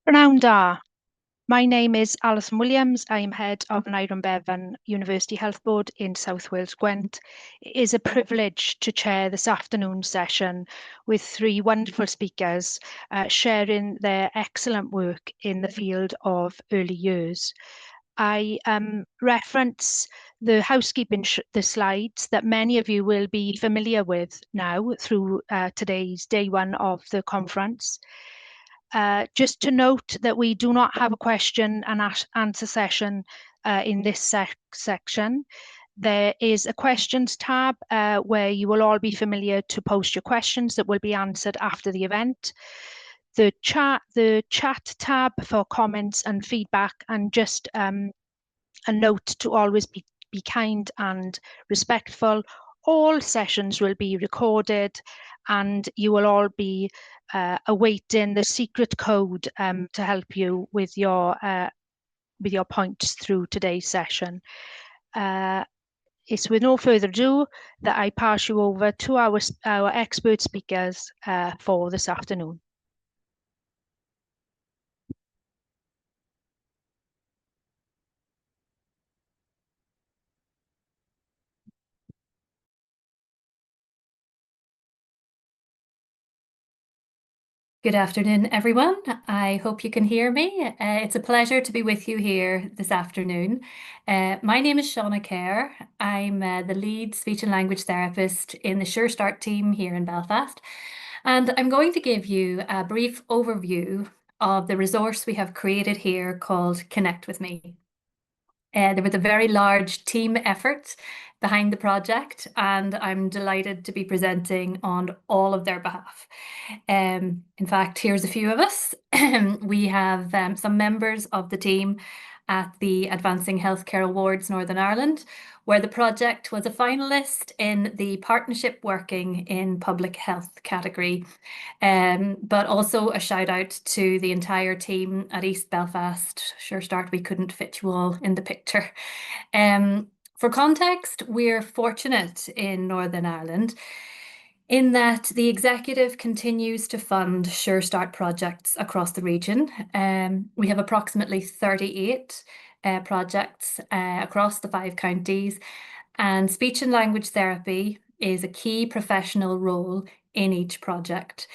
Pnawn da. My name is Alison Williams. I am head of Nairn Bevan University Health Board in South Wales, Gwent. It is a privilege to chair this afternoon's session with three wonderful speakers sharing their excellent work in the field of early years. I reference the housekeeping, the slides that many of you will be familiar with now through today's day one of the conference. Just to note that we do not have a question and answer session in this section. There is a questions tab where you will all be familiar to post your questions that will be answered after the event. The chat tab for comments and feedback, and just a note to always be kind and respectful. All sessions will be recorded and you will all be awaiting the secret code to help you with your points through today's session. It's with no further ado that I pass you over to our expert speakers for this afternoon. Good afternoon, everyone. I hope you can hear me. It's a pleasure to be with you here this afternoon. My name is Shauna Kerr. I'm the lead speech and language therapist in the Sure Start team here in Belfast. And I'm going to give you a brief overview of the resource we have created here called Connect With Me. There was a very large team effort behind the project, and I'm delighted to be presenting on all of their behalf. In fact, here's a few of us. We have some members of the team at the Advancing Healthcare Awards Northern Ireland, where the project was a finalist in the Partnership Working in Public Health category. But also a shout out to the entire team at East Belfast. Sure Start, we couldn't fit you all in the picture. For context, we're fortunate in Northern Ireland in that the executive continues to fund Sure Start projects across the region. We have approximately 38 projects across the 5 counties, and speech and language therapy is a key professional role in each project.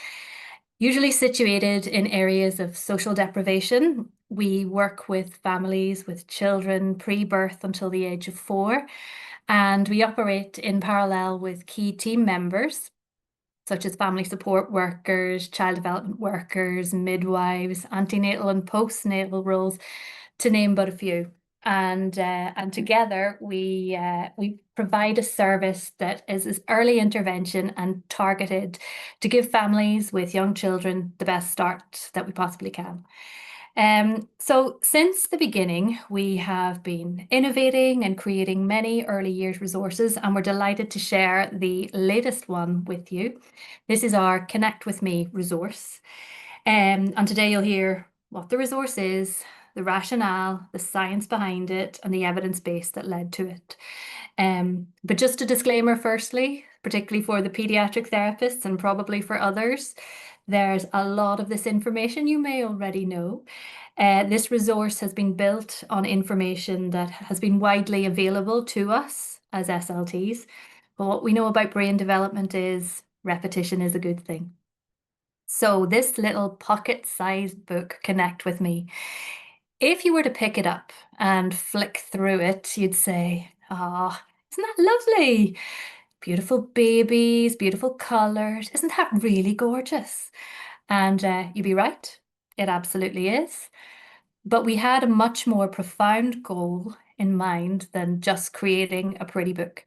Usually situated in areas of social deprivation, we work with families with children pre-birth until the age of 4, and we operate in parallel with key team members such as family support workers, child development workers, midwives, antenatal and postnatal roles, to name but a few. And together we provide a service that is early intervention and targeted to give families with young children the best start that we possibly can. So since the beginning, we have been innovating and creating many early years resources, and we're delighted to share the latest one with you. This is our Connect With Me resource. And today you'll hear what the resource is, the rationale, the science behind it, and the evidence base that led to it. But just a disclaimer firstly, particularly for the pediatric therapists and probably for others, there's a lot of this information you may already know. This resource has been built on information that has been widely available to us as SLTs. But what we know about brain development is repetition is a good thing. So this little pocket-sized book, Connect With Me, if you were to pick it up and flick through it, you'd say, "Ah, isn't that lovely? Beautiful babies, beautiful colors. Isn't that really gorgeous?" And you'd be right. It absolutely is. But we had a much more profound goal in mind than just creating a pretty book.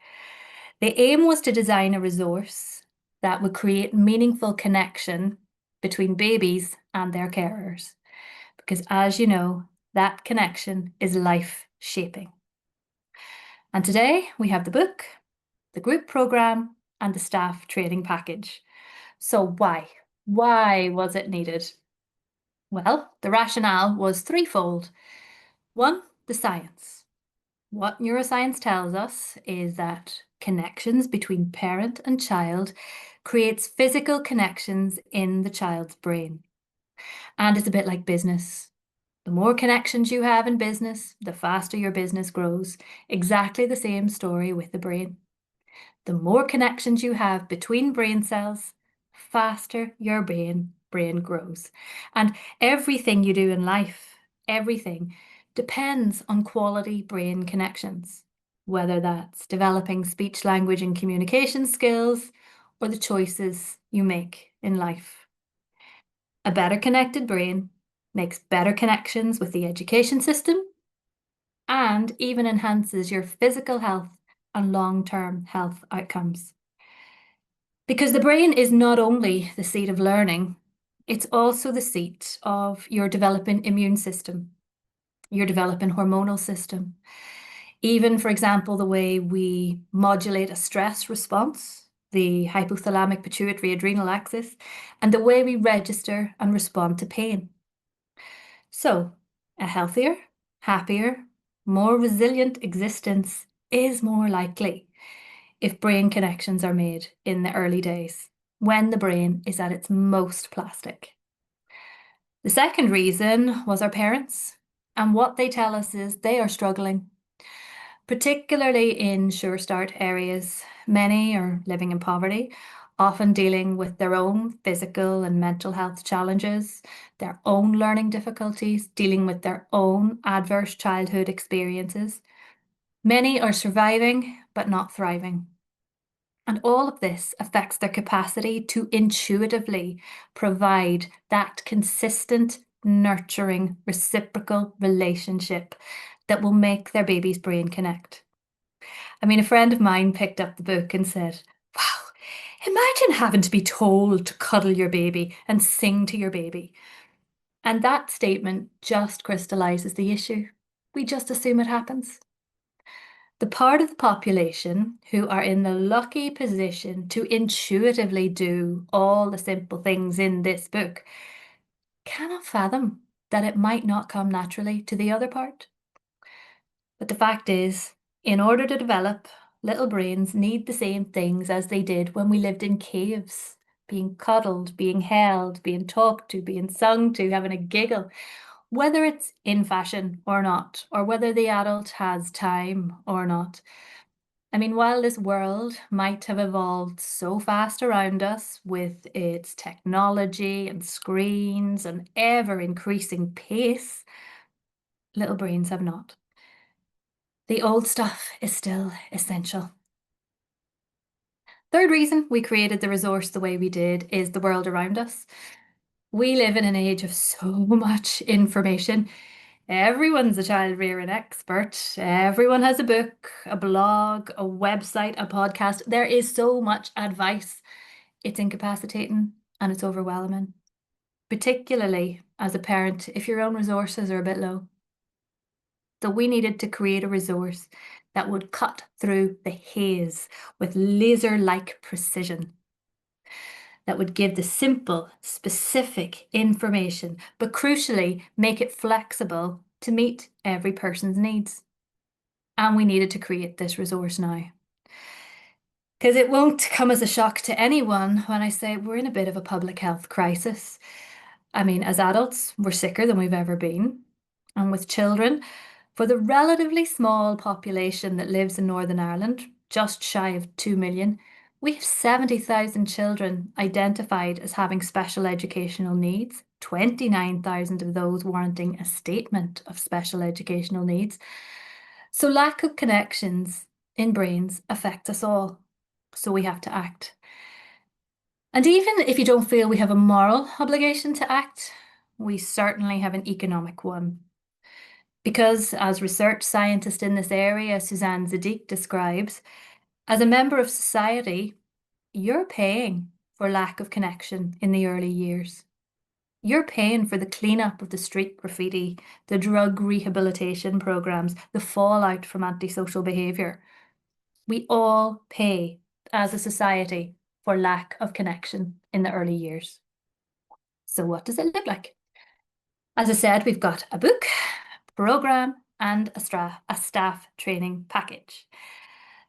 The aim was to design a resource that would create meaningful connection between babies and their carers. Because as you know, that connection is life-shaping. And today we have the book, the group program, and the staff training package. So why? Why was it needed? Well, the rationale was threefold. 1, the science. What neuroscience tells us is that connections between parent and child creates physical connections in the child's brain. And it's a bit like business. The more connections you have in business, the faster your business grows. Exactly the same story with the brain. The more connections you have between brain cells, faster your brain grows. And everything you do in life, everything depends on quality brain connections, whether that's developing speech, language, and communication skills, or the choices you make in life. A better connected brain makes better connections with the education system and even enhances your physical health and long-term health outcomes. Because the brain is not only the seat of learning, it's also the seat of your developing immune system, your developing hormonal system. Even, for example, the way we modulate a stress response, the hypothalamic pituitary adrenal axis, and the way we register and respond to pain. So, a healthier, happier, more resilient existence is more likely if brain connections are made in the early days, when the brain is at its most plastic. The second reason was our parents, and what they tell us is they are struggling, particularly in Sure Start areas. Many are living in poverty, often dealing with their own physical and mental health challenges, their own learning difficulties, dealing with their own adverse childhood experiences. Many are surviving, but not thriving. And all of this affects their capacity to intuitively provide that consistent, nurturing, reciprocal relationship that will make their baby's brain connect. I mean, a friend of mine picked up the book and said, "Wow, imagine having to be told to cuddle your baby and sing to your baby." And that statement just crystallizes the issue. We just assume it happens. The part of the population who are in the lucky position to intuitively do all the simple things in this book cannot fathom that it might not come naturally to the other part. But the fact is, in order to develop, little brains need the same things as they did when we lived in caves, being cuddled, being held, being talked to, being sung to, having a giggle, whether it's in fashion or not, or whether the adult has time or not. I mean, while this world might have evolved so fast around us with its technology and screens and ever increasing pace, little brains have not. The old stuff is still essential. Third reason we created the resource the way we did is the world around us. We live in an age of so much information. Everyone's a child rearing expert. Everyone has a book, a blog, a website, a podcast. There is so much advice. It's incapacitating and it's overwhelming, particularly as a parent if your own resources are a bit low. So we needed to create a resource that would cut through the haze with laser-like precision, that would give the simple, specific information, but crucially make it flexible to meet every person's needs. And we needed to create this resource now. Because it won't come as a shock to anyone when I say we're in a bit of a public health crisis. I mean, as adults, we're sicker than we've ever been. And with children, for the relatively small population that lives in Northern Ireland, just shy of 2 million, we have 70,000 children identified as having special educational needs, 29,000 of those warranting a statement of special educational needs. So lack of connections in brains affects us all. So we have to act. And even if you don't feel we have a moral obligation to act, we certainly have an economic one. Because, as research scientist in this area, Suzanne Zadig describes, as a member of society, you're paying for lack of connection in the early years. You're paying for the cleanup of the street graffiti, the drug rehabilitation programs, the fallout from antisocial behavior. We all pay as a society for lack of connection in the early years. So what does it look like? As I said, we've got a book, program, and a staff training package.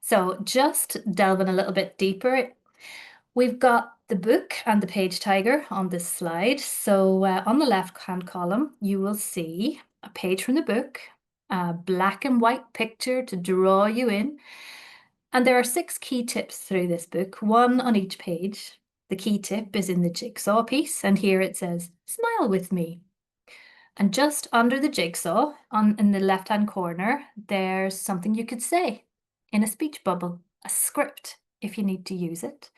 So just delving a little bit deeper, We've got the book and the page tiger on this slide. So on the left-hand column, you will see a page from the book, a black and white picture to draw you in. And there are 6 key tips through this book, one on each page. The key tip is in the jigsaw piece, and here it says, "Smile with me." And just under the jigsaw, in the left-hand corner, there's something you could say in a speech bubble, a script if you need to use it,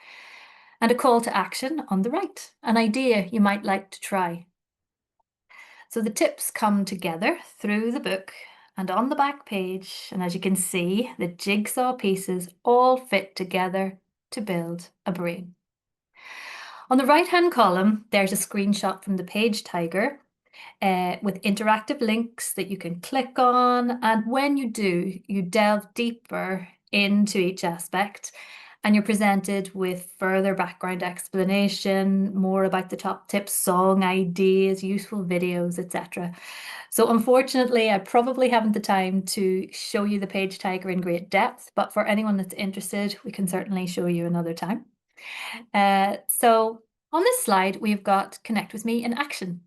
and a call to action on the right, an idea you might like to try. So the tips come together through the book and on the back page, and as you can see, the jigsaw pieces all fit together to build a brain. On the right-hand column, there's a screenshot from the page tiger with interactive links that you can click on. And when you do, you delve deeper into each aspect and you're presented with further background explanation, more about the top tips, song ideas, useful videos, etc. So unfortunately, I probably haven't the time to show you the page tiger in great depth, but for anyone that's interested, we can certainly show you another time. So on this slide, we've got Connect With Me in action.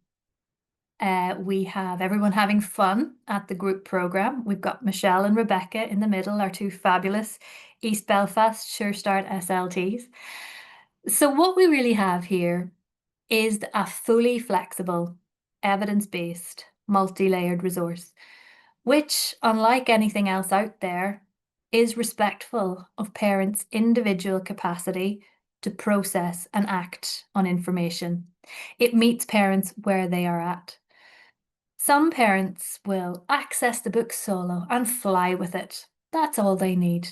We have everyone having fun at the group programme. We've got Michelle and Rebecca in the middle, our 2 fabulous East Belfast Sure Start SLTs. So what we really have here is a fully flexible, evidence-based, multi-layered resource, which, unlike anything else out there, is respectful of parents' individual capacity to process and act on information. It meets parents where they are at. Some parents will access the book solo and fly with it. That's all they need.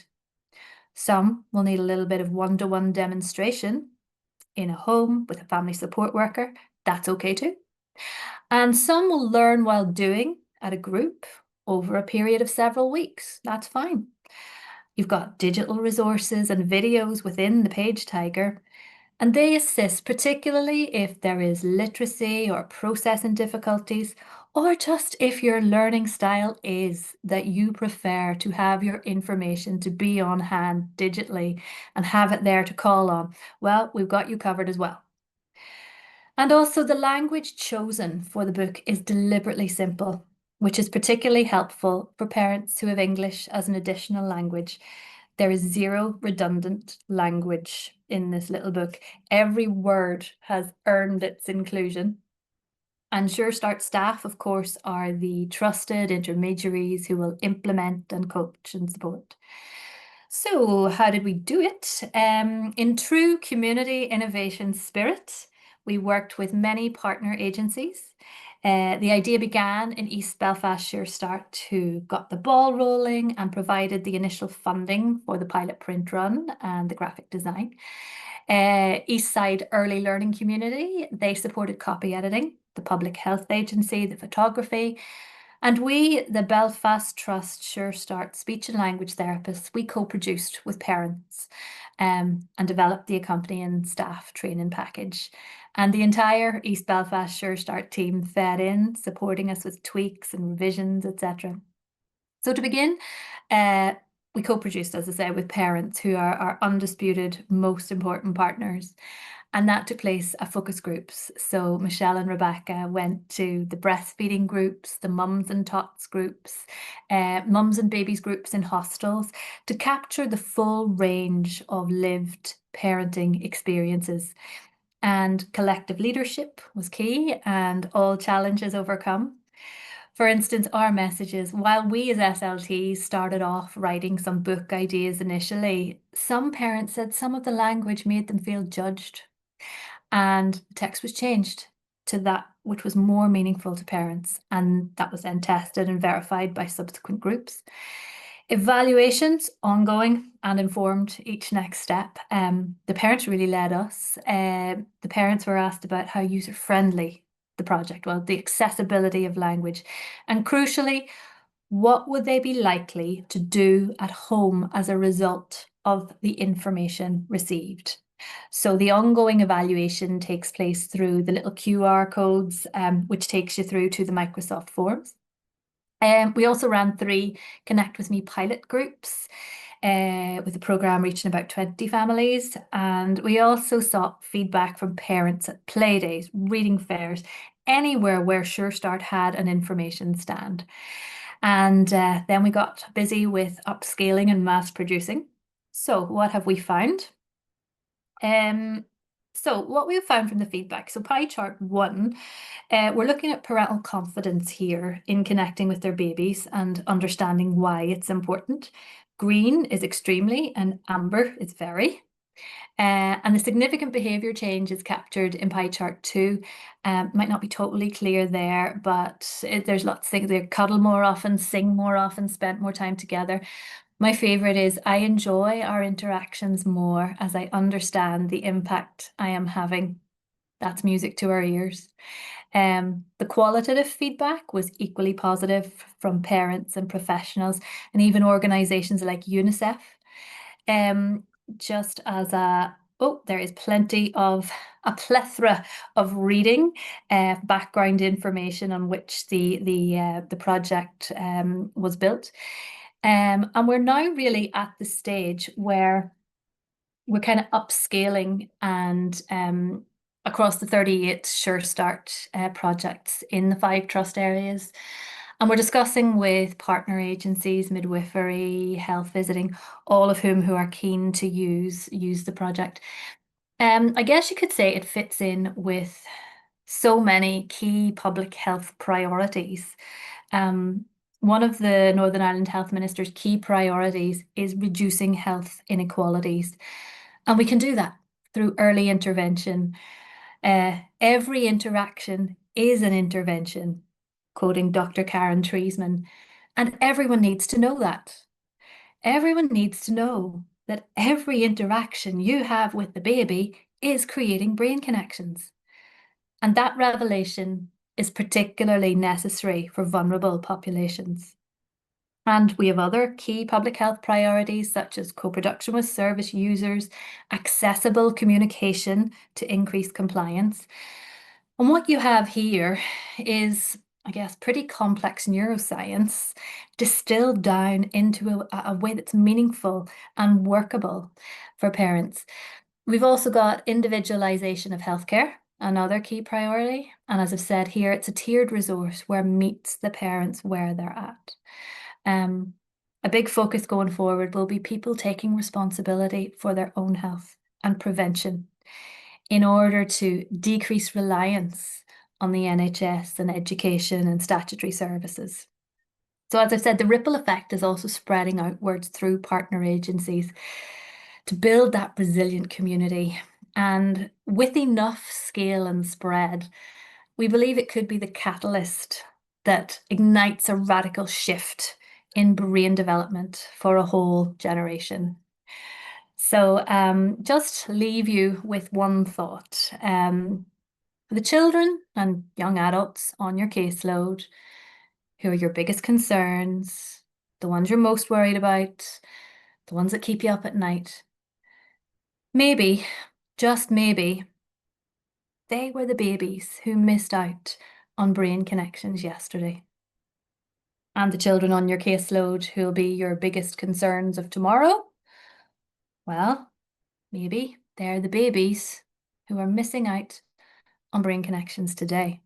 Some will need a little bit of one-to-one demonstration in a home with a family support worker. That's okay too. And some will learn while doing at a group over a period of several weeks. That's fine. You've got digital resources and videos within the Page Tiger, and they assist particularly if there is literacy or processing difficulties, or just if your learning style is that you prefer to have your information to be on hand digitally and have it there to call on. Well, we've got you covered as well. And also the language chosen for the book is deliberately simple, which is particularly helpful for parents who have English as an additional language. There is 0 redundant language in this little book. Every word has earned its inclusion. And Sure Start staff, of course, are the trusted intermediaries who will implement and coach and support. So how did we do it? In true community innovation spirit, we worked with many partner agencies. The idea began in East Belfast Sure Start, who got the ball rolling and provided the initial funding for the pilot print run and the graphic design. East Side Early Learning Community, they supported copy editing, the Public Health Agency, the photography, and we, the Belfast Trust Sure Start Speech and Language Therapists, we co-produced with parents and developed the accompanying staff training package. And the entire East Belfast Sure Start team fed in, supporting us with tweaks and revisions, etc. So to begin, we co-produced, as I say, with parents who are our undisputed most important partners. And that took place at focus groups. So Michelle and Rebecca went to the breastfeeding groups, the mums and tots groups, mums and babies groups in hostels to capture the full range of lived parenting experiences. And collective leadership was key and all challenges overcome. For instance, our messages, while we as SLTs started off writing some book ideas initially, some parents said some of the language made them feel judged. And the text was changed to that which was more meaningful to parents. And that was then tested and verified by subsequent groups. Evaluations, ongoing and informed each next step. The parents really led us. The parents were asked about how user-friendly the project was, the accessibility of language, and crucially, what would they be likely to do at home as a result of the information received? So the ongoing evaluation takes place through the little QR codes, which takes you through to the Microsoft Forms. We also ran 3 Connect With Me pilot groups. with the programme reaching about 20 families. And we also sought feedback from parents at play days, reading fairs, anywhere where Sure Start had an information stand. And then we got busy with upscaling and mass producing. So what have we found? So what we've found from the feedback, so pie chart 1, we're looking at parental confidence here in connecting with their babies and understanding why it's important. Green is extremely and amber is very. And the significant behaviour change is captured in pie chart 2. Might not be totally clear there, but there's lots of things. They cuddle more often, sing more often, spend more time together. My favourite is I enjoy our interactions more as I understand the impact I am having. That's music to our ears. The qualitative feedback was equally positive from parents and professionals and even organisations like UNICEF. Just as there is a plethora of reading, background information on which the project was built. And we're now really at the stage where we're kind of upscaling and across the 38 Sure Start projects in the 5 trust areas. And we're discussing with partner agencies, midwifery, health visiting, all of who are keen to use the project. I guess you could say it fits in with so many key public health priorities. One of the Northern Ireland Health Minister's key priorities is reducing health inequalities. And we can do that through early intervention. Every interaction is an intervention, quoting Dr. Karen Treisman, and everyone needs to know that. Everyone needs to know that every interaction you have with the baby is creating brain connections. And that revelation is particularly necessary for vulnerable populations. And we have other key public health priorities such as co-production with service users, accessible communication to increase compliance. And what you have here is, I guess, pretty complex neuroscience distilled down into a way that's meaningful and workable for parents. We've also got individualization of healthcare, another key priority. And as I've said here, it's a tiered resource where meets the parents where they're at. A big focus going forward will be people taking responsibility for their own health and prevention in order to decrease reliance on the NHS and education and statutory services. So as I said, the ripple effect is also spreading outwards through partner agencies to build that resilient community. And with enough scale and spread, we believe it could be the catalyst that ignites a radical shift in brain development for a whole generation. So just leave you with one thought. The children and young adults on your caseload, who are your biggest concerns, the ones you're most worried about, the ones that keep you up at night, maybe, just maybe, they were the babies who missed out on brain connections yesterday. And the children on your caseload who'll be your biggest concerns of tomorrow, well, maybe they're the babies who are missing out on brain connections today.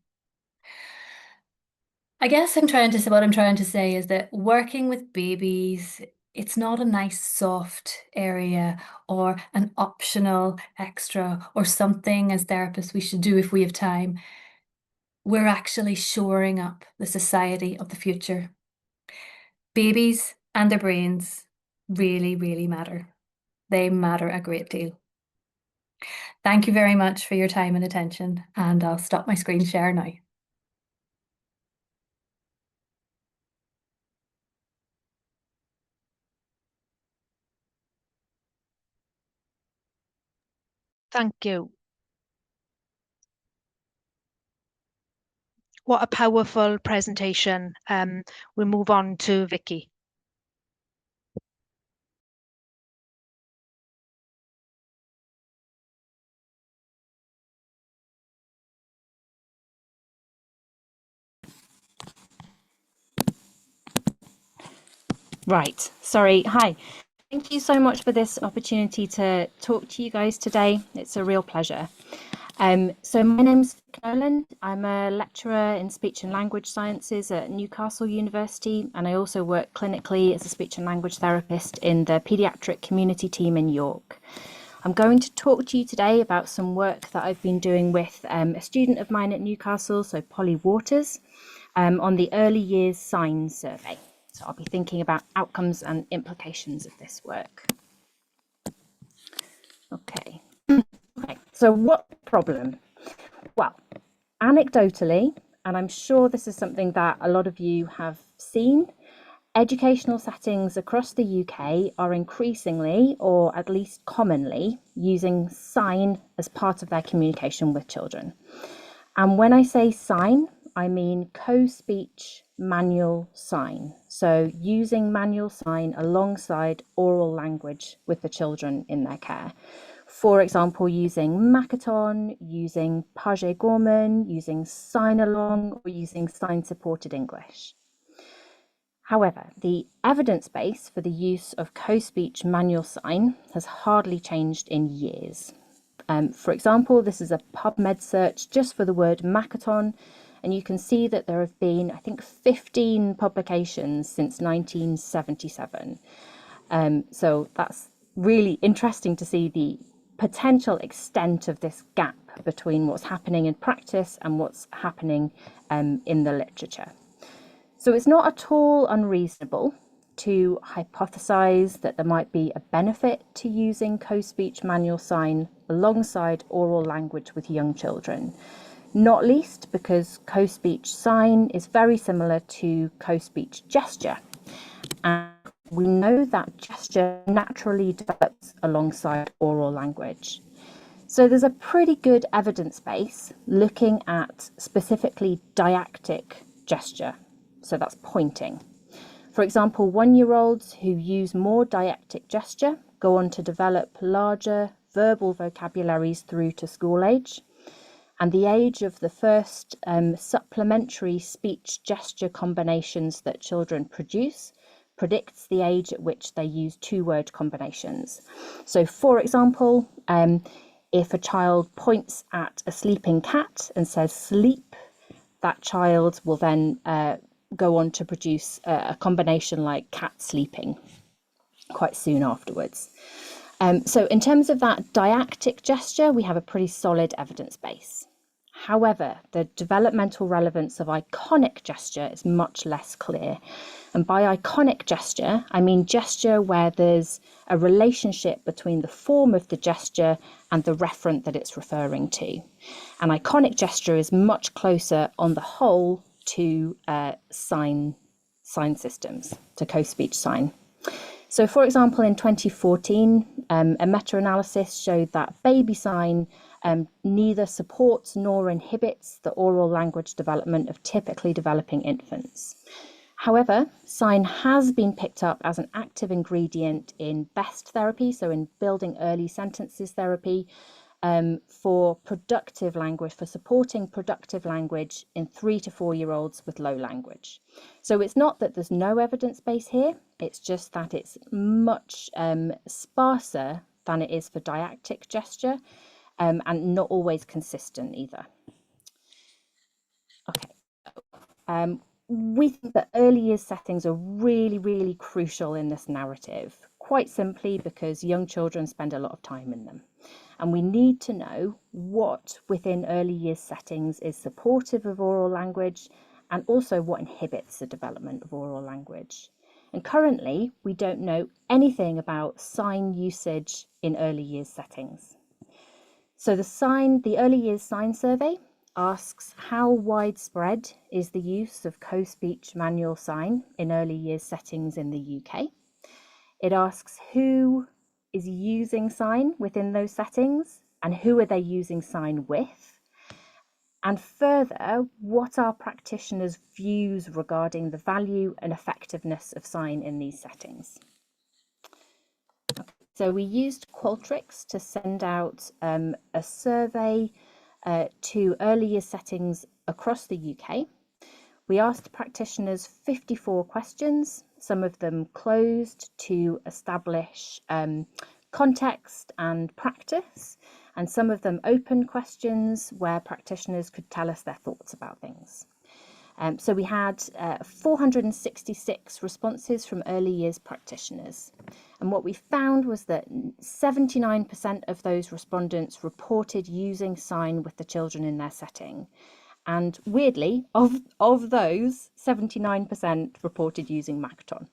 I guess what I'm trying to say is that working with babies, it's not a nice soft area or an optional extra or something as therapists we should do if we have time. We're actually shoring up the society of the future. Babies and their brains really, really matter. They matter a great deal. Thank you very much for your time and attention, and I'll stop my screen share now. Thank you. What a powerful presentation. We'll move on to Vicky. Right, sorry. Hi, Thank you so much for this opportunity to talk to you guys today. It's a real pleasure. So my name's Vic Noland. I'm a lecturer in speech and language sciences at Newcastle University, and I also work clinically as a speech and language therapist in the paediatric community team in York. I'm going to talk to you today about some work that I've been doing with a student of mine at Newcastle, so Polly Waters, on the Early Years Signs Survey. So I'll be thinking about outcomes and implications of this work. Okay, so what problem? Well, anecdotally, and I'm sure this is something that a lot of you have seen, educational settings across the UK are increasingly, or at least commonly, using sign as part of their communication with children. And when I say sign, I mean co-speech manual sign. So using manual sign alongside oral language with the children in their care. For example, using Makaton, using Page Gorman, using Sign Along, or using sign supported English. However, the evidence base for the use of co-speech manual sign has hardly changed in years. For example, this is a PubMed search just for the word Makaton, and you can see that there have been, I think, 15 publications since 1977. So that's really interesting to see the potential extent of this gap between what's happening in practice and what's happening in the literature. So it's not at all unreasonable to hypothesize that there might be a benefit to using co-speech manual sign alongside oral language with young children, not least because co-speech sign is very similar to co-speech gesture. And we know that gesture naturally develops alongside oral language. So there's a pretty good evidence base looking at specifically didactic gesture. So that's pointing. For example, 1-year-olds who use more didactic gesture go on to develop larger verbal vocabularies through to school age. And the age of the first supplementary speech gesture combinations that children produce predicts the age at which they use 2-word combinations. So for example, if a child points at a sleeping cat and says sleep, that child will then go on to produce a combination like cat sleeping quite soon afterwards. So in terms of that didactic gesture, we have a pretty solid evidence base. However, the developmental relevance of iconic gesture is much less clear. And by iconic gesture, I mean gesture where there's a relationship between the form of the gesture and the referent that it's referring to. An iconic gesture is much closer on the whole to sign systems, to co-speech sign. So for example, in 2014, a meta-analysis showed that baby sign neither supports nor inhibits the oral language development of typically developing infants. However, sign has been picked up as an active ingredient in BEST therapy, so in building early sentences therapy, for productive language, for supporting productive language in 3 to 4-year-olds with low language. So it's not that there's no evidence base here, it's just that it's much sparser than it is for didactic gesture, and not always consistent either. Okay. We think that early years settings are really, really crucial in this narrative, quite simply because young children spend a lot of time in them. And we need to know what within early years settings is supportive of oral language and also what inhibits the development of oral language. And currently, we don't know anything about sign usage in early years settings. So the Early Years Sign Survey asks how widespread is the use of co-speech manual sign in early years settings in the UK. It asks who is using sign within those settings and who are they using sign with. And further, what are practitioners' views regarding the value and effectiveness of sign in these settings? So we used Qualtrics to send out a survey to early year settings across the UK. We asked practitioners 54 questions, some of them closed to establish context and practice, and some of them open questions where practitioners could tell us their thoughts about things. So we had 466 responses from early years practitioners. And what we found was that 79% of those respondents reported using sign with the children in their setting. And weirdly, of those, 79% reported using Makaton,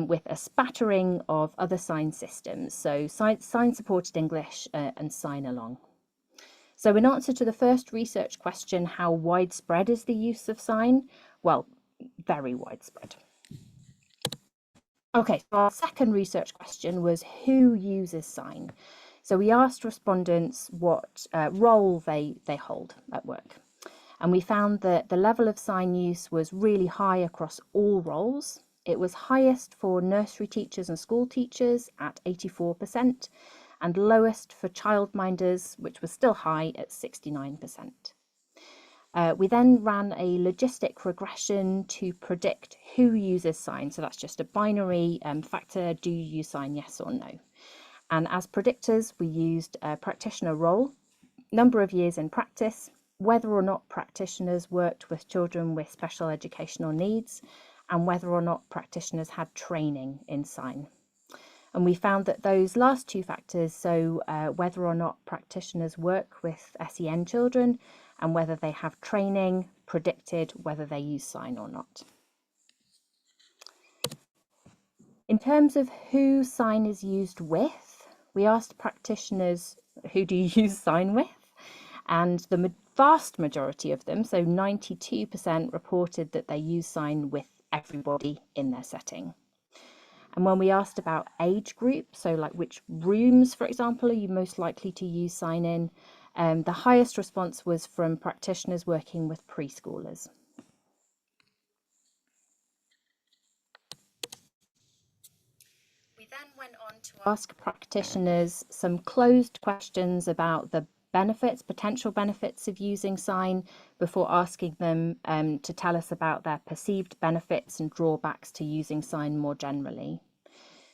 with a spattering of other sign systems. So sign supported English and sign along. So in answer to the first research question, how widespread is the use of sign? Well, very widespread. Okay, so our second research question was who uses sign? So we asked respondents what role they hold at work. And we found that the level of sign use was really high across all roles. It was highest for nursery teachers and school teachers at 84%, and lowest for childminders, which was still high at 69%. We then ran a logistic regression to predict who uses sign. So that's just a binary factor, do you use sign, yes or no? And as predictors, we used a practitioner role, number of years in practice, whether or not practitioners worked with children with special educational needs, and whether or not practitioners had training in sign. And we found that those last two factors, so whether or not practitioners work with SEN children and whether they have training, predicted whether they use sign or not. In terms of who sign is used with, we asked practitioners, who do you use sign with? And the vast majority of them, so 92%, reported that they use sign with everybody in their setting. And when we asked about age group, so like which rooms, for example, are you most likely to use sign in, the highest response was from practitioners working with preschoolers. We then went on to ask practitioners some closed questions about the potential benefits of using sign before asking them to tell us about their perceived benefits and drawbacks to using sign more generally.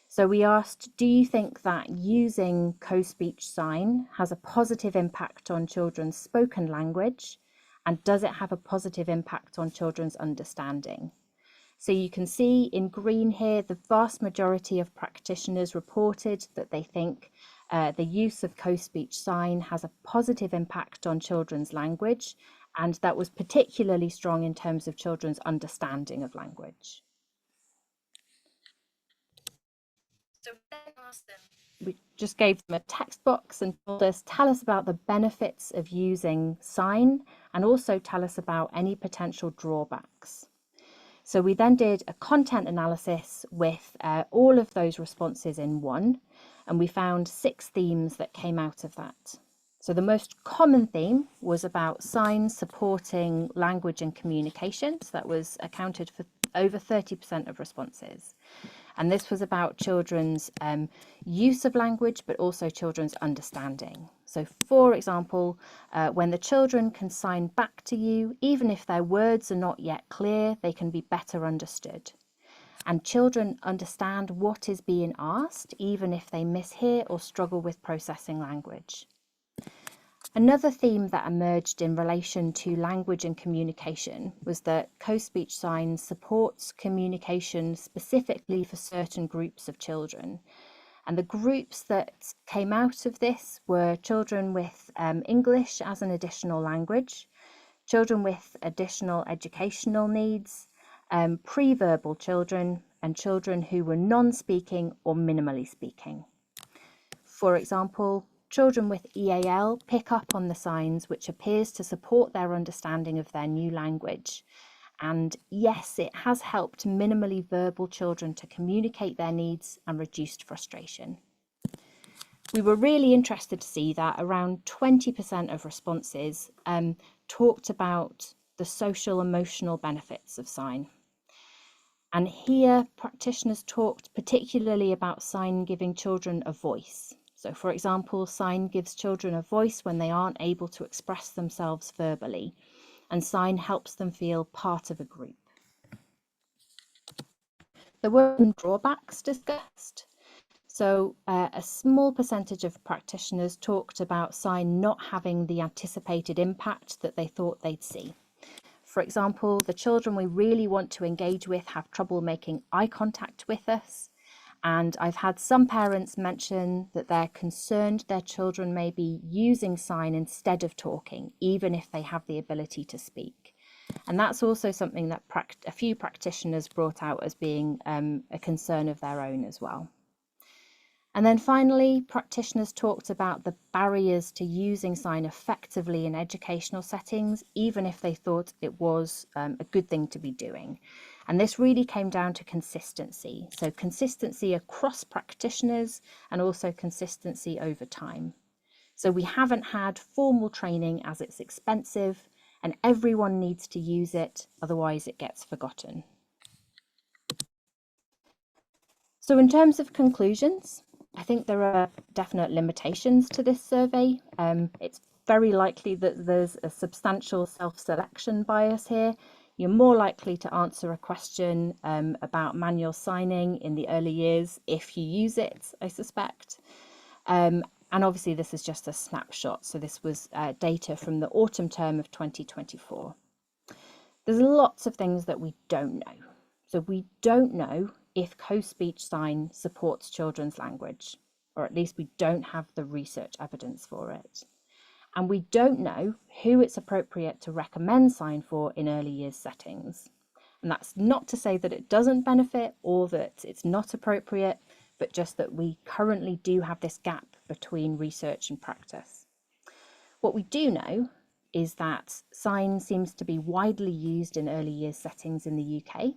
So we asked, do you think that using co-speech sign has a positive impact on children's spoken language? And does it have a positive impact on children's understanding? So you can see in green here, the vast majority of practitioners reported that they think the use of co-speech sign has a positive impact on children's language, and that was particularly strong in terms of children's understanding of language. So we just gave them a text box and told us, tell us about the benefits of using sign and also tell us about any potential drawbacks. So we then did a content analysis with all of those responses in one, and we found 6 themes that came out of that. So the most common theme was about signs supporting language and communication. So that was accounted for over 30% of responses. And this was about children's use of language, but also children's understanding. So for example, when the children can sign back to you, even if their words are not yet clear, they can be better understood. And children understand what is being asked, even if they mishear or struggle with processing language. Another theme that emerged in relation to language and communication was that co-speech sign supports communication specifically for certain groups of children. And the groups that came out of this were children with English as an additional language, children with additional educational needs, pre-verbal children, and children who were non-speaking or minimally speaking. For example, children with EAL pick up on the signs, which appears to support their understanding of their new language. And yes, it has helped minimally verbal children to communicate their needs and reduced frustration. We were really interested to see that around 20% of responses talked about the social emotional benefits of sign. And here practitioners talked particularly about sign giving children a voice. So for example, sign gives children a voice when they aren't able to express themselves verbally, and sign helps them feel part of a group. There were some drawbacks discussed. So a small percentage of practitioners talked about sign not having the anticipated impact that they thought they'd see. For example, the children we really want to engage with have trouble making eye contact with us. And I've had some parents mention that they're concerned their children may be using sign instead of talking, even if they have the ability to speak. And that's also something that a few practitioners brought out as being a concern of their own as well. And then finally, practitioners talked about the barriers to using sign effectively in educational settings, even if they thought it was a good thing to be doing. And this really came down to consistency. So consistency across practitioners and also consistency over time. So we haven't had formal training as it's expensive and everyone needs to use it, otherwise it gets forgotten. So in terms of conclusions, I think there are definite limitations to this survey. It's very likely that there's a substantial self-selection bias here. You're more likely to answer a question about manual signing in the early years if you use it, I suspect. And obviously this is just a snapshot. So this was data from the autumn term of 2024. There's lots of things that we don't know. So we don't know if co-speech sign supports children's language, or at least we don't have the research evidence for it. And we don't know who it's appropriate to recommend sign for in early years settings. And that's not to say that it doesn't benefit or that it's not appropriate, but just that we currently do have this gap between research and practice. What we do know is that sign seems to be widely used in early years settings in the UK,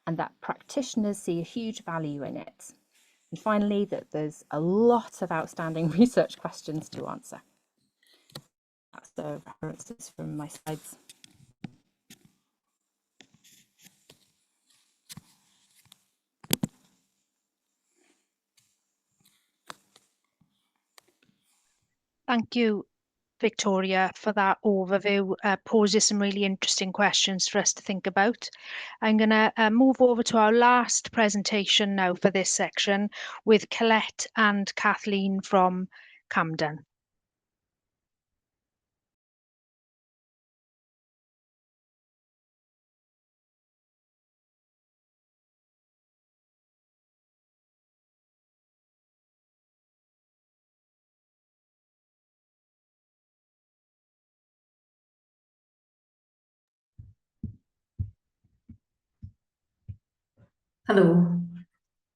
and that practitioners see a huge value in it. And finally, that there's a lot of outstanding research questions to answer. That's the references from my slides. Thank you, Victoria, for that overview. Poses some really interesting questions for us to think about. I'm going to move over to our last presentation now for this section with Colette and Kathleen from Camden. Hello.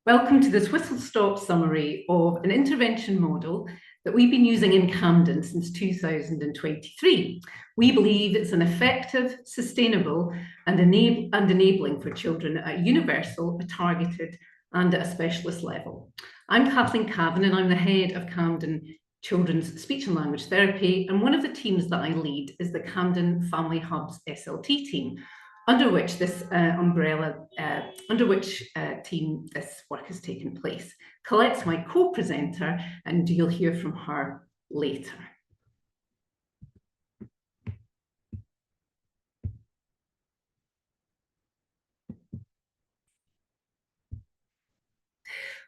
Welcome to this whistle-stop summary of an intervention model that we've been using in Camden since 2023. We believe it's an effective, sustainable, and enabling for children at a universal, a targeted, and at a specialist level. I'm Kathleen Cavan, and I'm the head of Camden Children's Speech and Language Therapy, and one of the teams that I lead is the Camden Family Hub's SLT team, under which this team this work has taken place. Colette's my co-presenter, and you'll hear from her later.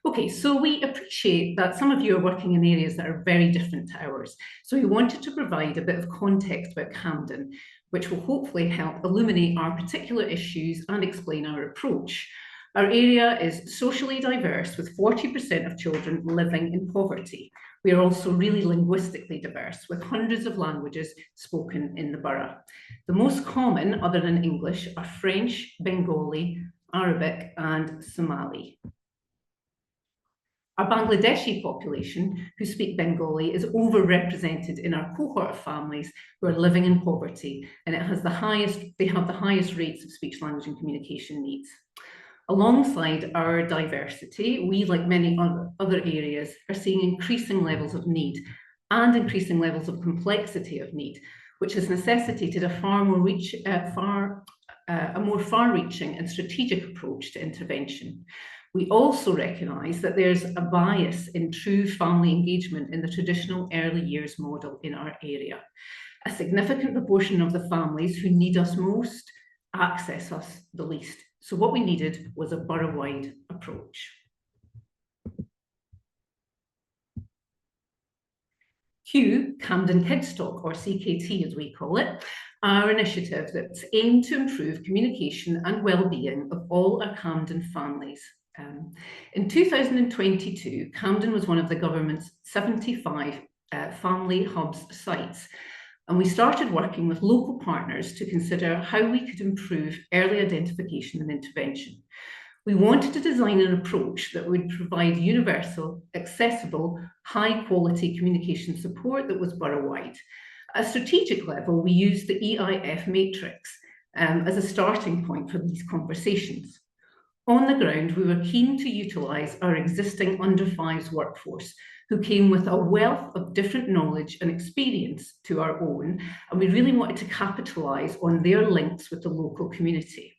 Okay, so we appreciate that some of you are working in areas that are very different to ours. So we wanted to provide a bit of context about Camden, which will hopefully help illuminate our particular issues and explain our approach. Our area is socially diverse, with 40% of children living in poverty. We are also really linguistically diverse, with hundreds of languages spoken in the borough. The most common, other than English, are French, Bengali, Arabic, and Somali. Our Bangladeshi population, who speak Bengali, is overrepresented in our cohort of families who are living in poverty, and they have the highest rates of speech, language, and communication needs. Alongside our diversity, we, like many other areas, are seeing increasing levels of need and increasing levels of complexity of need, which has necessitated a more far-reaching and strategic approach to intervention. We also recognise that there's a bias in true family engagement in the traditional early years model in our area. A significant proportion of the families who need us most access us the least. So what we needed was a borough-wide approach. Camden Kids Talk, or CKT as we call it, our initiative that's aimed to improve communication and well-being of all our Camden families. In 2022, Camden was one of the government's 75 family hubs sites, and we started working with local partners to consider how we could improve early identification and intervention. We wanted to design an approach that would provide universal, accessible, high-quality communication support that was borough-wide. At a strategic level, we used the EIF matrix as a starting point for these conversations. On the ground, we were keen to utilise our existing under-5s workforce, who came with a wealth of different knowledge and experience to our own, and we really wanted to capitalise on their links with the local community.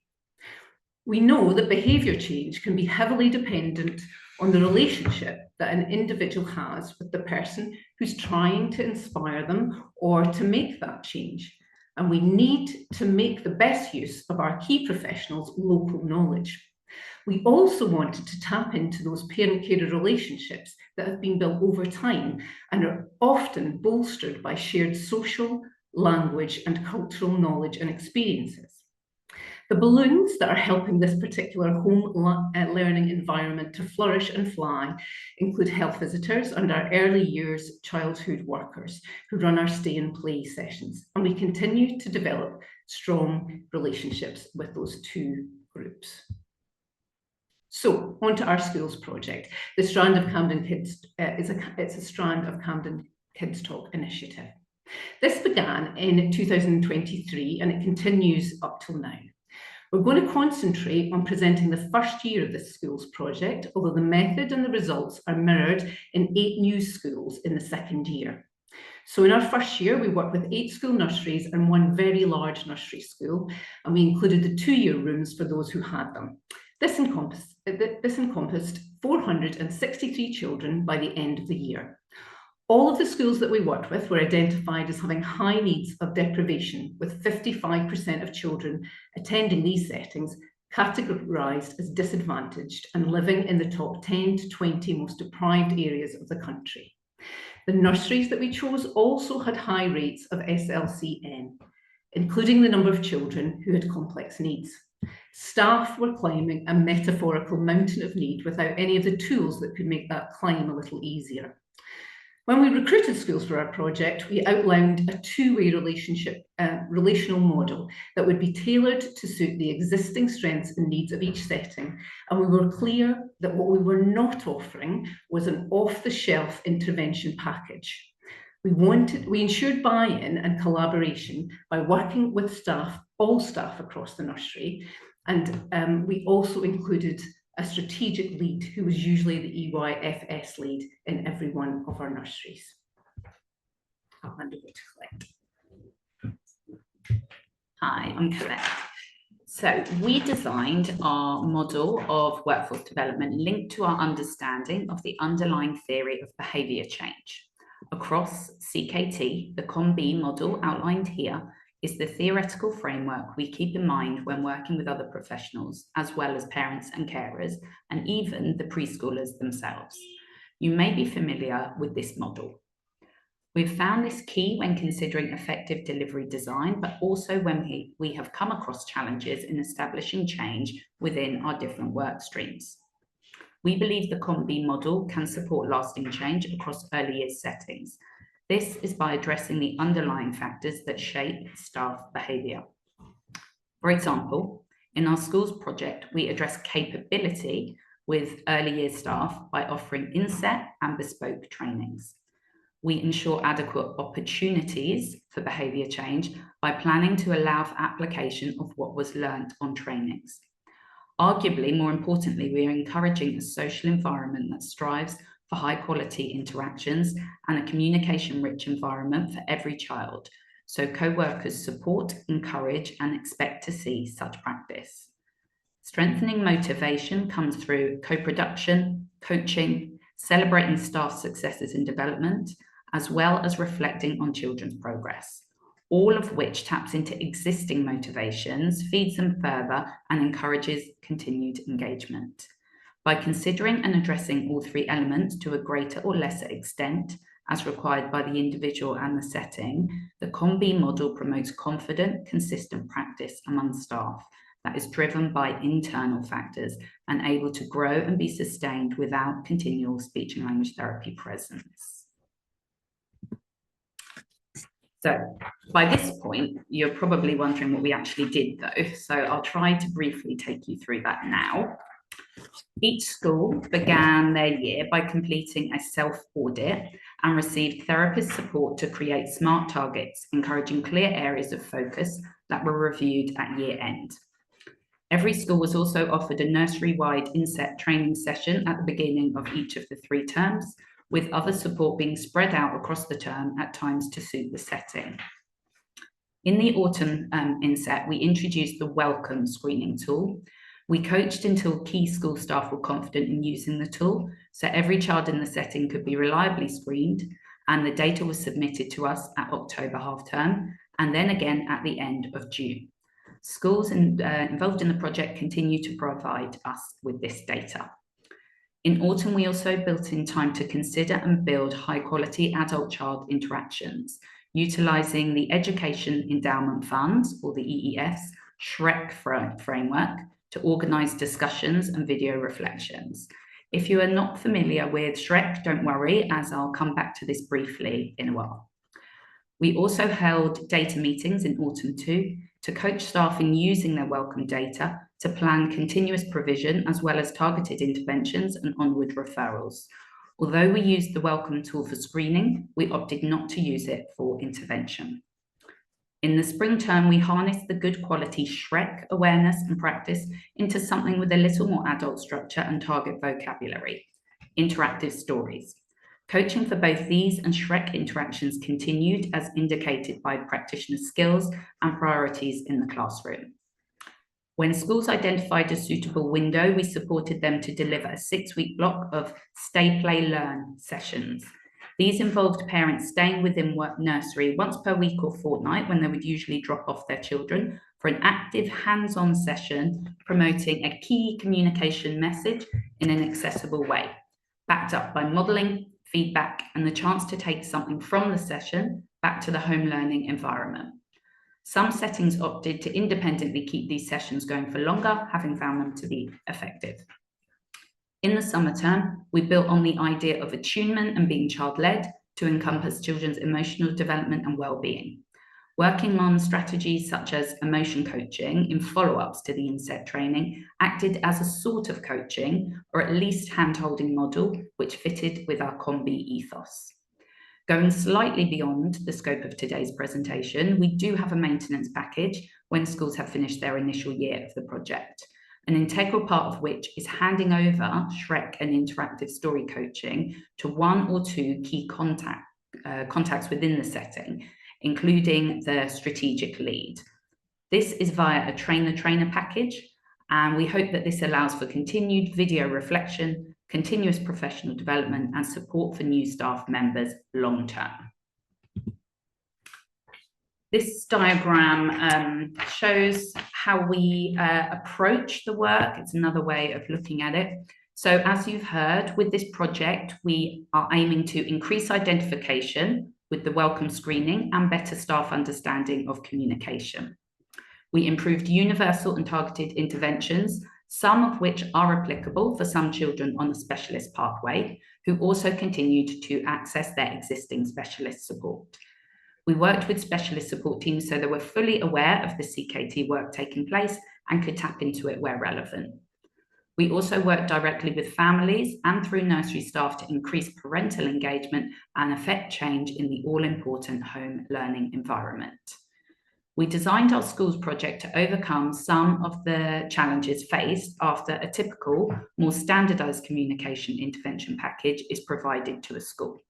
We know that behaviour change can be heavily dependent on the relationship that an individual has with the person who's trying to inspire them or to make that change. And we need to make the best use of our key professionals' local knowledge. We also wanted to tap into those parent-carer relationships that have been built over time and are often bolstered by shared social, language, and cultural knowledge and experiences. The balloons that are helping this particular home learning environment to flourish and fly include health visitors and our early years childhood workers who run our stay and play sessions. And we continue to develop strong relationships with those two groups. So, on to our schools project. The strand of Camden Kids it's a strand of Camden Kids Talk initiative. This began in 2023 and it continues up till now. We're going to concentrate on presenting the first year of this schools project, although the method and the results are mirrored in 8 new schools in the second year. So in our first year, we worked with 8 school nurseries and 1 very large nursery school, and we included the 2-year rooms for those who had them. This encompassed 463 children by the end of the year. All of the schools that we worked with were identified as having high needs of deprivation, with 55% of children attending these settings categorised as disadvantaged and living in the top 10 to 20 most deprived areas of the country. The nurseries that we chose also had high rates of SLCN, including the number of children who had complex needs. Staff were climbing a metaphorical mountain of need without any of the tools that could make that climb a little easier. When we recruited schools for our project, we outlined a 2-way relational model that would be tailored to suit the existing strengths and needs of each setting. And we were clear that what we were not offering was an off-the-shelf intervention package. We ensured buy-in and collaboration by working with staff, all staff across the nursery. And we also included a strategic lead who was usually the EYFS lead in every one of our nurseries. I'll hand over to Colette. Hi, I'm Colette. So we designed our model of workforce development linked to our understanding of the underlying theory of behaviour change. Across CKT, the COM-B model outlined here is the theoretical framework we keep in mind when working with other professionals, as well as parents and carers, and even the preschoolers themselves. You may be familiar with this model. We've found this key when considering effective delivery design, but also when we have come across challenges in establishing change within our different work streams. We believe the COM-B model can support lasting change across early years settings. This is by addressing the underlying factors that shape staff behaviour. For example, in our schools project, we address capability with early years staff by offering inset and bespoke trainings. We ensure adequate opportunities for behaviour change by planning to allow for application of what was learnt on trainings. Arguably, more importantly, we are encouraging a social environment that strives for high quality interactions and a communication-rich environment for every child, so co-workers support, encourage, and expect to see such practice. Strengthening motivation comes through co-production, coaching, celebrating staff successes and development, as well as reflecting on children's progress. all of which taps into existing motivations, feeds them further, and encourages continued engagement. By considering and addressing all three elements to a greater or lesser extent, as required by the individual and the setting, the COM-B model promotes confident, consistent practice among staff that is driven by internal factors and able to grow and be sustained without continual speech and language therapy presence. So by this point, you're probably wondering what we actually did though. So I'll try to briefly take you through that now. Each school began their year by completing a self-audit and received therapist support to create SMART targets, encouraging clear areas of focus that were reviewed at year end. Every school was also offered a nursery-wide inset training session at the beginning of each of the 3 terms, with other support being spread out across the term at times to suit the setting. In the autumn inset, we introduced the Welcome screening tool. We coached until key school staff were confident in using the tool, so every child in the setting could be reliably screened, and the data was submitted to us at October half term, and then again at the end of June. Schools involved in the project continue to provide us with this data. In autumn, we also built in time to consider and build high-quality adult-child interactions, utilising the Education Endowment Funds, or the EEF's, SHREC framework to organise discussions and video reflections. If you are not familiar with SHREC, don't worry, as I'll come back to this briefly in a while. We also held data meetings in autumn too, to coach staff in using their welcome data to plan continuous provision as well as targeted interventions and onward referrals. Although we used the welcome tool for screening, we opted not to use it for intervention. In the spring term, we harnessed the good quality SHREC awareness and practice into something with a little more adult structure and target vocabulary, interactive stories. Coaching for both these and SHREC interactions continued as indicated by practitioner skills and priorities in the classroom. When schools identified a suitable window, we supported them to deliver a 6-week block of Stay, Play, Learn sessions. These involved parents staying within nursery once per week or fortnight when they would usually drop off their children for an active hands-on session promoting a key communication message in an accessible way, backed up by modelling, feedback, and the chance to take something from the session back to the home learning environment. Some settings opted to independently keep these sessions going for longer, having found them to be effective. In the summer term, we built on the idea of attunement and being child-led to encompass children's emotional development and well-being. Working on strategies such as emotion coaching in follow-ups to the inset training acted as a sort of coaching, or at least hand-holding model, which fitted with our COM-B ethos. Going slightly beyond the scope of today's presentation, we do have a maintenance package when schools have finished their initial year of the project, an integral part of which is handing over SHREC and interactive story coaching to 1 or 2 key contacts within the setting, including the strategic lead. This is via a trainer-trainer package, and we hope that this allows for continued video reflection, continuous professional development, and support for new staff members long-term. This diagram shows how we approach the work. It's another way of looking at it. So as you've heard, with this project, we are aiming to increase identification with the welcome screening and better staff understanding of communication. We improved universal and targeted interventions, some of which are applicable for some children on a specialist pathway, who also continued to access their existing specialist support. We worked with specialist support teams so they were fully aware of the CKT work taking place and could tap into it where relevant. We also worked directly with families and through nursery staff to increase parental engagement and affect change in the all-important home learning environment. We designed our schools project to overcome some of the challenges faced after a typical, more standardized communication intervention package is provided to a school.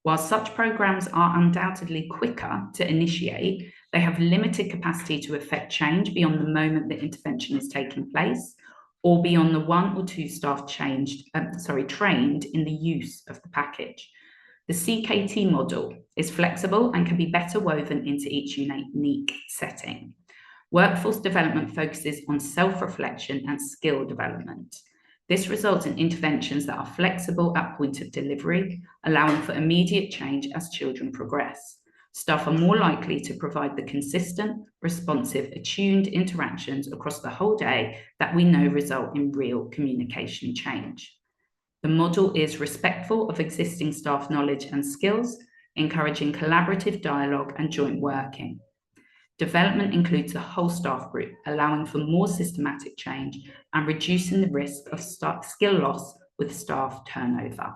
While such programs are undoubtedly quicker to initiate, they have limited capacity to affect change beyond the moment the intervention is taking place, or beyond the 1 or 2 staff trained in the use of the package. The CKT model is flexible and can be better woven into each unique setting. Workforce development focuses on self-reflection and skill development. This results in interventions that are flexible at point of delivery, allowing for immediate change as children progress. Staff are more likely to provide the consistent, responsive, attuned interactions across the whole day that we know result in real communication change. The model is respectful of existing staff knowledge and skills, encouraging collaborative dialogue and joint working. Development includes the whole staff group, allowing for more systematic change and reducing the risk of skill loss with staff turnover.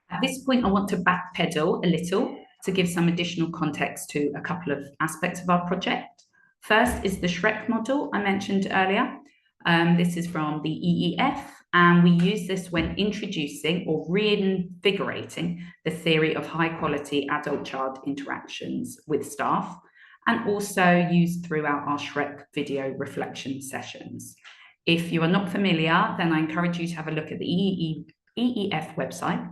At this point, I want to backpedal a little to give some additional context to a couple of aspects of our project. First is the SHREC model I mentioned earlier. This is from the EEF, and we use this when introducing or reinvigorating the theory of high-quality adult-child interactions with staff, and also used throughout our SHREC video reflection sessions. If you are not familiar, then I encourage you to have a look at the EEF website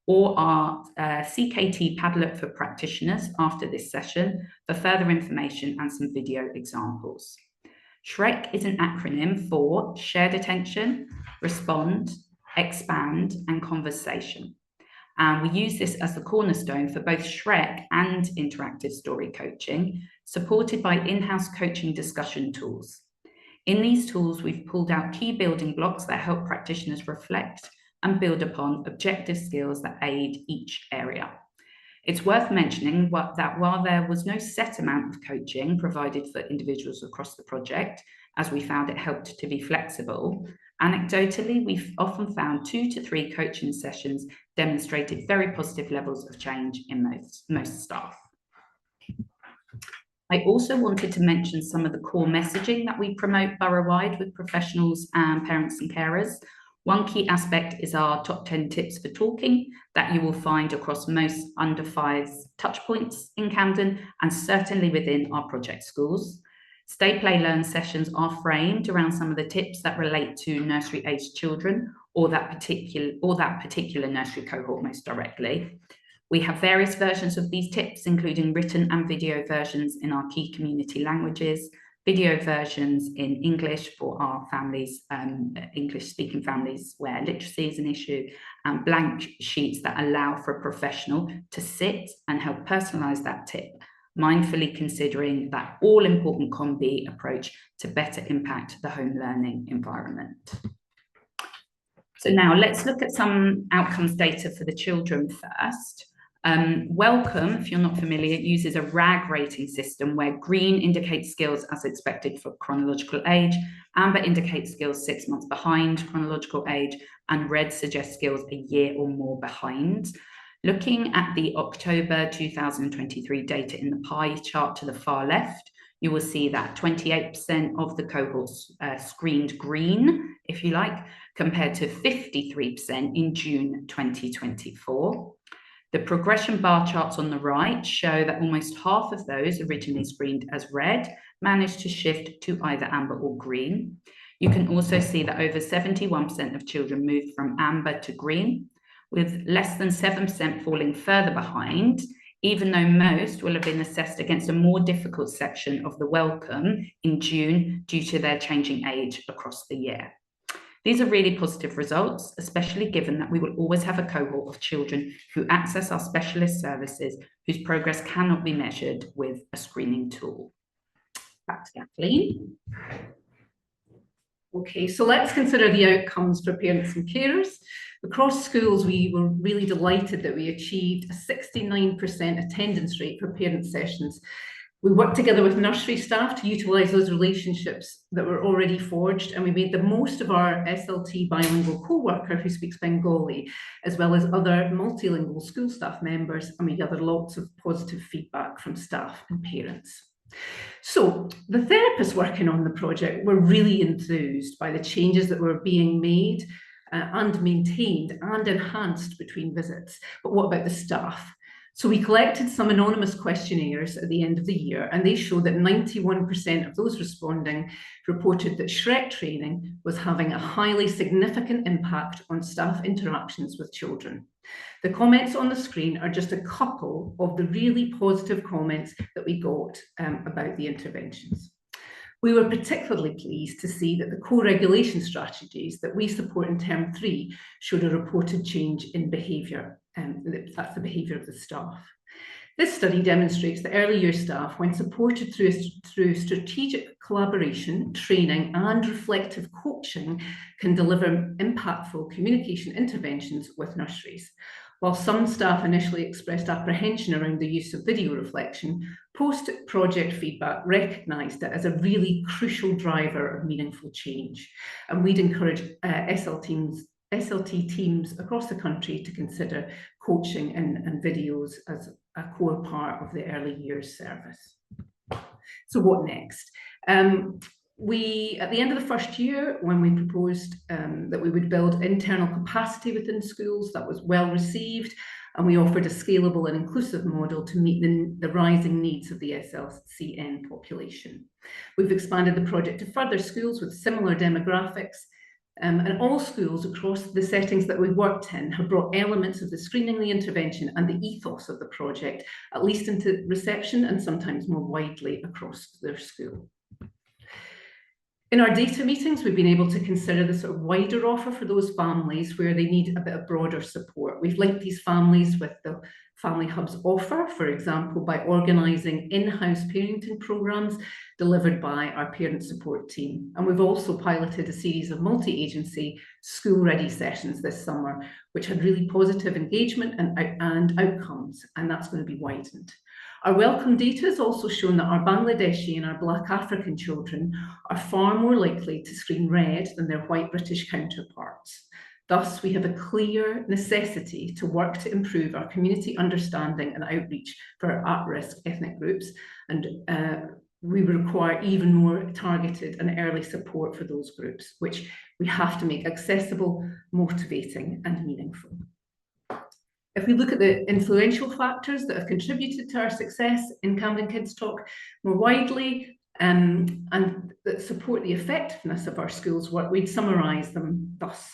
or our CKT Padlet for practitioners after this session for further information and some video examples. SHREC is an acronym for Shared Attention, Respond, Expand, and Conversation. And we use this as the cornerstone for both SHREC and interactive story coaching, supported by in-house coaching discussion tools. In these tools, we've pulled out key building blocks that help practitioners reflect and build upon objective skills that aid each area. It's worth mentioning that while there was no set amount of coaching provided for individuals across the project, as we found it helped to be flexible, anecdotally, we've often found 2 to 3 coaching sessions demonstrated very positive levels of change in most staff. I also wanted to mention some of the core messaging that we promote borough-wide with professionals and parents and carers. One key aspect is our top 10 tips for talking that you will find across most under 5s touchpoints in Camden and certainly within our project schools. Stay, Play, Learn sessions are framed around some of the tips that relate to nursery-aged children or that particular nursery cohort most directly. We have various versions of these tips, including written and video versions in our key community languages, video versions in English for our families, English-speaking families where literacy is an issue, and blank sheets that allow for a professional to sit and help personalise that tip, mindfully considering that all-important COM-B approach to better impact the home learning environment. So now let's look at some outcomes data for the children first. Welcome, if you're not familiar, uses a RAG rating system where green indicates skills as expected for chronological age, amber indicates skills 6 months behind chronological age, and red suggests skills a year or more behind. Looking at the October 2023 data in the pie chart to the far left, you will see that 28% of the cohorts screened green, if you like, compared to 53% in June 2024. The progression bar charts on the right show that almost half of those originally screened as red managed to shift to either amber or green. You can also see that over 71% of children moved from amber to green, with less than 7% falling further behind, even though most will have been assessed against a more difficult section of the welcome in June due to their changing age across the year. These are really positive results, especially given that we will always have a cohort of children who access our specialist services whose progress cannot be measured with a screening tool. Back to Kathleen. Okay, so let's consider the outcomes for parents and carers. Across schools, we were really delighted that we achieved a 69% attendance rate for parent sessions. We worked together with nursery staff to utilise those relationships that were already forged, and we made the most of our SLT bilingual co-worker who speaks Bengali, as well as other multilingual school staff members, and we gathered lots of positive feedback from staff and parents. So the therapists working on the project were really enthused by the changes that were being made and maintained and enhanced between visits. But what about the staff? So we collected some anonymous questionnaires at the end of the year, and they show that 91% of those responding reported that Shrek training was having a highly significant impact on staff interactions with children. The comments on the screen are just a couple of the really positive comments that we got about the interventions. We were particularly pleased to see that the co-regulation strategies that we support in Term 3 showed a reported change in behaviour. That's the behaviour of the staff. This study demonstrates that early year staff, when supported through strategic collaboration, training and reflective coaching, can deliver impactful communication interventions with nurseries. While some staff initially expressed apprehension around the use of video reflection, post-project feedback recognised it as a really crucial driver of meaningful change. And we'd encourage SLT teams across the country to consider coaching and videos as a core part of the early years service. So what next? At the end of the first year, when we proposed that we would build internal capacity within schools, that was well received, and we offered a scalable and inclusive model to meet the rising needs of the SLCN population. We've expanded the project to further schools with similar demographics, and all schools across the settings that we've worked in have brought elements of the screening, the intervention and the ethos of the project, at least into reception and sometimes more widely across their school. In our data meetings, we've been able to consider the sort of wider offer for those families where they need a bit of broader support. We've linked these families with the Family Hub's offer, for example, by organising in-house parenting programmes delivered by our parent support team. And we've also piloted a series of multi-agency school-ready sessions this summer, which had really positive engagement and outcomes, and that's going to be widened. Our welcome data has also shown that our Bangladeshi and our Black African children are far more likely to screen red than their white British counterparts. Thus, we have a clear necessity to work to improve our community understanding and outreach for at-risk ethnic groups, and we require even more targeted and early support for those groups, which we have to make accessible, motivating and meaningful. If we look at the influential factors that have contributed to our success in Camden Kids Talk more widely, and that support the effectiveness of our schools work, we'd summarise them thus.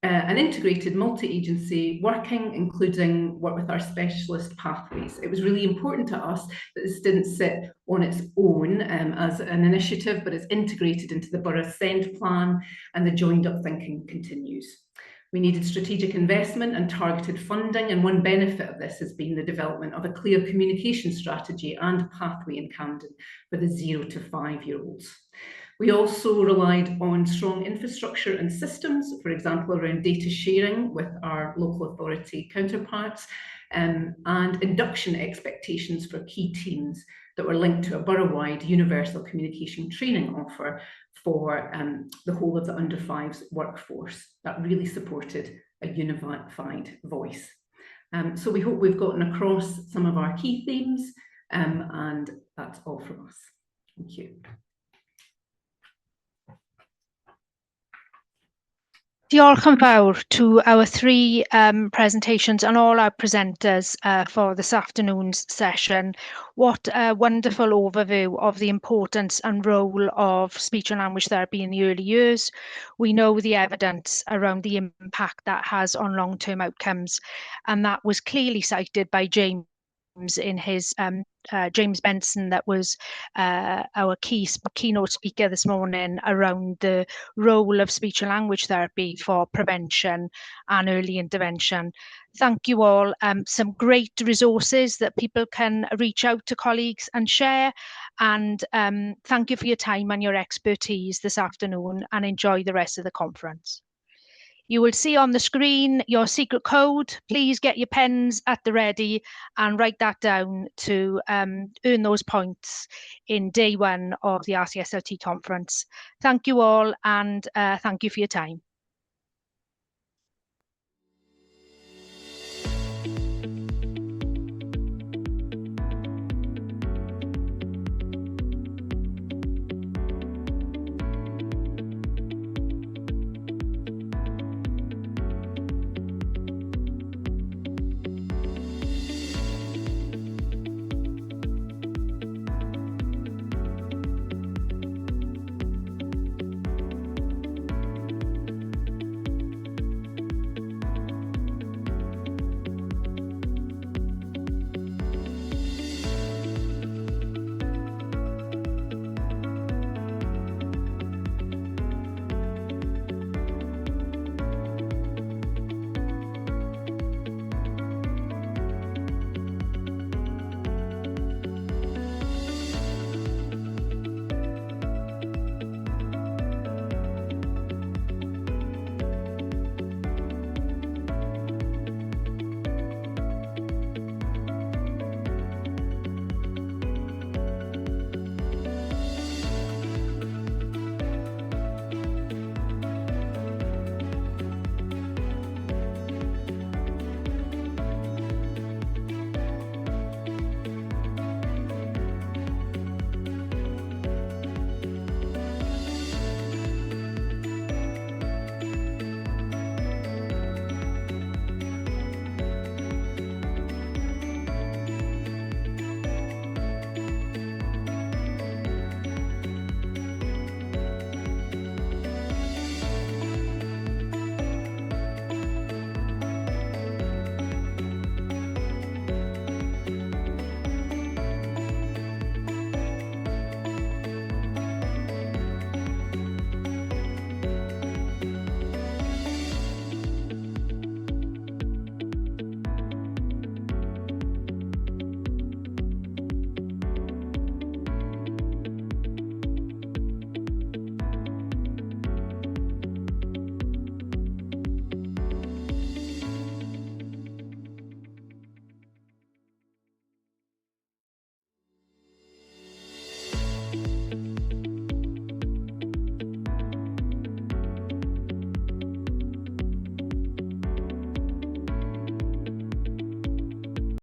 An integrated multi-agency working, including work with our specialist pathways. It was really important to us that this didn't sit on its own as an initiative, but it's integrated into the Borough Send plan, and the joined up thinking continues. We needed strategic investment and targeted funding, and one benefit of this has been the development of a clear communication strategy and pathway in Camden for the 0 to 5-year-olds. We also relied on strong infrastructure and systems, for example, around data sharing with our local authority counterparts, and induction expectations for key teams that were linked to a borough-wide universal communication training offer for the whole of the under 5s workforce that really supported a unified voice. So we hope we've gotten across some of our key themes, and that's all from us. Thank you. Diolch yn fawr to our three presentations and all our presenters for this afternoon's session. What a wonderful overview of the importance and role of speech and language therapy in the early years. We know the evidence around the impact that has on long-term outcomes, and that was clearly cited by James in his James Benson, that was our keynote speaker this morning, around the role of speech and language therapy for prevention and early intervention. Thank you all. Some great resources that people can reach out to colleagues and share, and thank you for your time and your expertise this afternoon, and enjoy the rest of the conference. You will see on the screen your secret code. Please get your pens at the ready and write that down to earn those points in day one of the RCSLT conference. Thank you all, and thank you for your time.